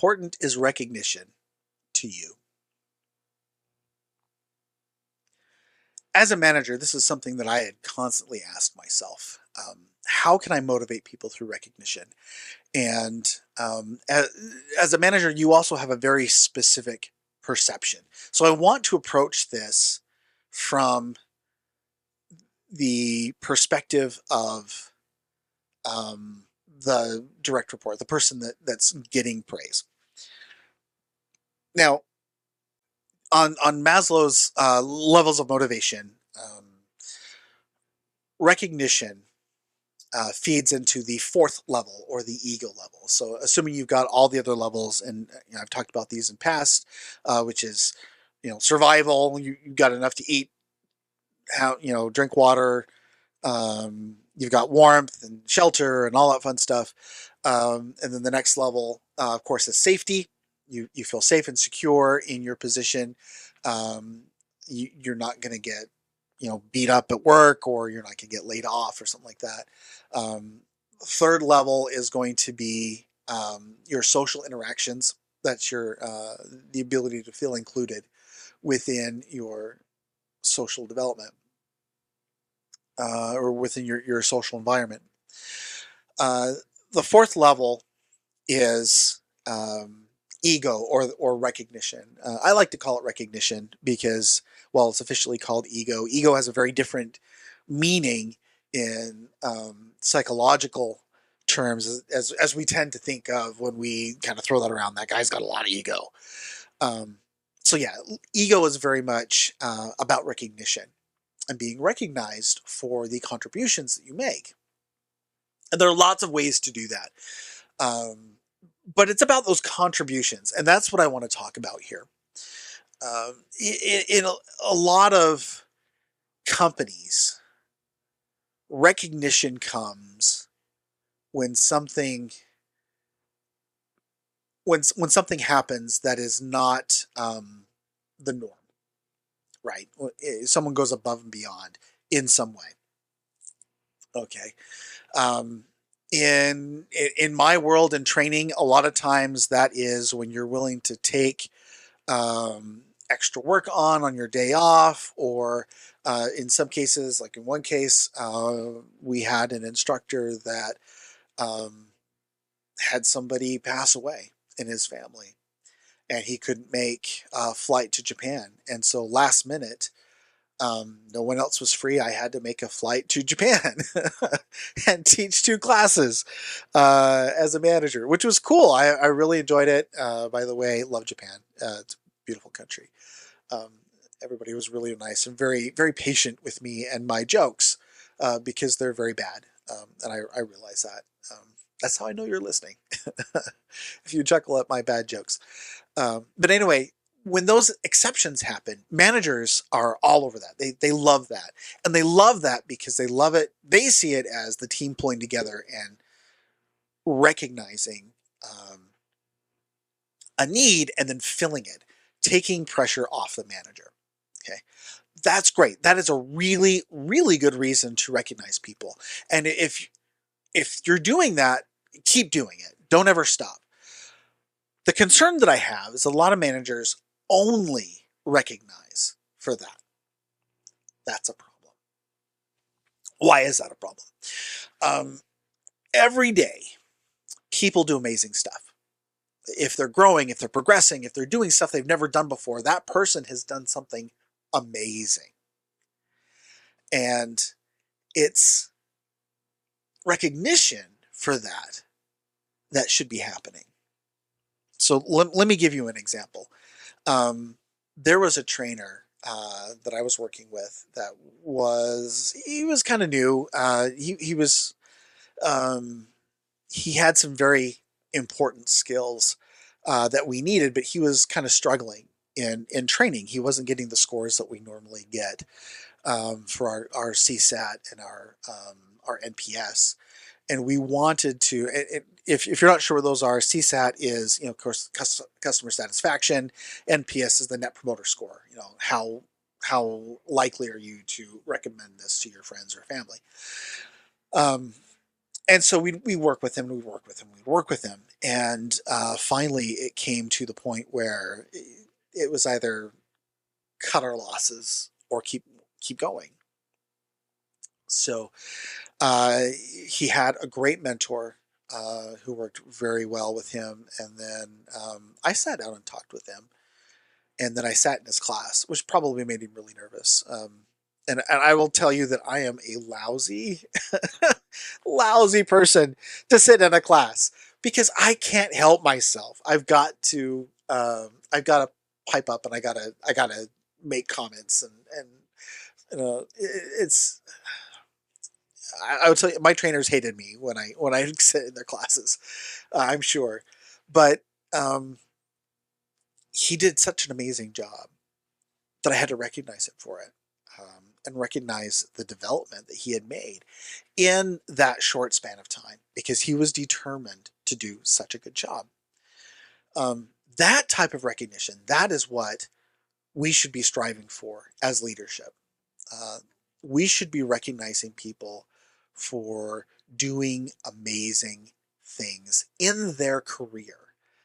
important is recognition to you? As a manager, this is something that I had constantly asked myself. How can I motivate people through recognition? And as a manager, you also have a very specific perception. So I want to approach this from the perspective of the direct report, the person that's getting praise. Now, on Maslow's levels of motivation, recognition feeds into the fourth level, or the ego level. So assuming you've got all the other levels, and I've talked about these in past, which is, survival. You've got enough to eat, drink water. You've got warmth and shelter and all that fun stuff. And then the next level, of course, is safety. You feel safe and secure in your position. You're not going to get beat up at work, or you're not going to get laid off or something like that. Third level is going to be your social interactions. That's your the ability to feel included within your social development, or within your social environment. The fourth level is ego, or recognition. I like to call it recognition because, while it's officially called ego, ego has a very different meaning in psychological terms, as we tend to think of when we kind of throw that around. That guy's got a lot of ego. So yeah, ego is very much about recognition and being recognized for the contributions that you make. And there are lots of ways to do that. But it's about those contributions, and that's what I want to talk about here. In a lot of companies, recognition comes when something something happens that is not the norm, right? Someone goes above and beyond in some way. Okay. In my world and training, a lot of times that is when you're willing to take extra work on your day off, or in some cases, like in one case, we had an instructor that had somebody pass away in his family, and he couldn't make a flight to Japan. And so last minute, no one else was free. I had to make a flight to Japan and teach 2 classes as a manager, which was cool. I really enjoyed it. By the way, love Japan. It's a beautiful country. Um, Everybody was really nice and very, very patient with me and my jokes, because they're very bad. And I realize that. That's how I know you're listening. If you chuckle at my bad jokes. But anyway, when those exceptions happen, managers are all over that. They love that. And they love that because they love it. They see it as the team pulling together and recognizing a need and then filling it, taking pressure off the manager. Okay. That's great. That is a really, really good reason to recognize people. And if you're doing that, keep doing it. Don't ever stop. The concern that I have is a lot of managers only recognize for that. That's a problem. Why is that a problem? Every day, people do amazing stuff. If they're growing, if they're progressing, if they're doing stuff they've never done before, that person has done something amazing. And it's recognition for that should be happening. So let me give you an example. There was a trainer that I was working with that he was kind of new. He had some very important skills that we needed, but he was kind of struggling in training. He wasn't getting the scores that we normally get for our CSAT and our NPS. And we wanted to, if you're not sure what those are, CSAT is, of course, customer satisfaction. NPS is the Net Promoter Score. How likely are you to recommend this to your friends or family? And so we work with him, we work with him, we work with him, and finally it came to the point where it was either cut our losses or keep going. So he had a great mentor who worked very well with him, and then I sat down and talked with him, and then I sat in his class, which probably made him really nervous. And I will tell you that I am a lousy, lousy person to sit in a class because I can't help myself. I've got to pipe up, and I gotta make comments, and it's I would tell you my trainers hated me when I sit in their classes. I'm sure, but um, he did such an amazing job that I had to recognize him for it, and recognize the development that he had made in that short span of time because he was determined to do such a good job. That type of recognition, that is what we should be striving for as leadership. Uh, we should be recognizing people for doing amazing things in their career,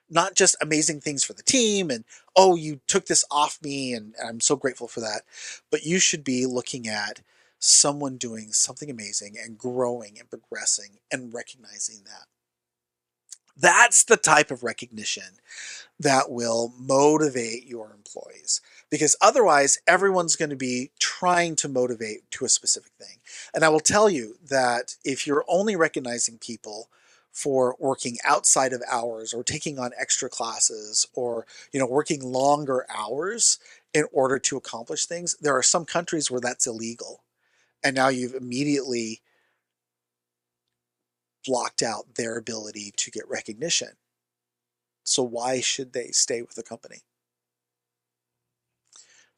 not just amazing things for the team and, oh, you took this off me and I'm so grateful for that. But you should be looking at someone doing something amazing and growing and progressing and recognizing that. That's the type of recognition that will motivate your employees because otherwise everyone's going to be trying to motivate to a specific thing. And I will tell you that if you're only recognizing people for working outside of hours or taking on extra classes or working longer hours in order to accomplish things, there are some countries where that's illegal, and now you've immediately blocked out their ability to get recognition. So why should they stay with the company?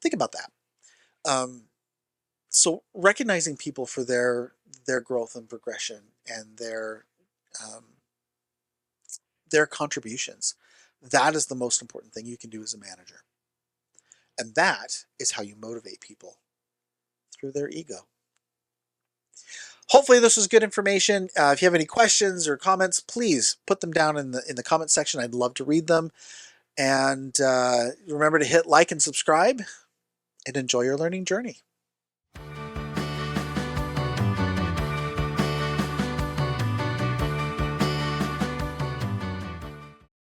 Think about that. Um, so recognizing people for their growth and progression and um, their contributions, that is the most important thing you can do as a manager. And that is how you motivate people through their ego. Hopefully this was good information. If you have any questions or comments, please put them down in the comment section. I'd love to read them. And remember to hit like and subscribe and enjoy your learning journey.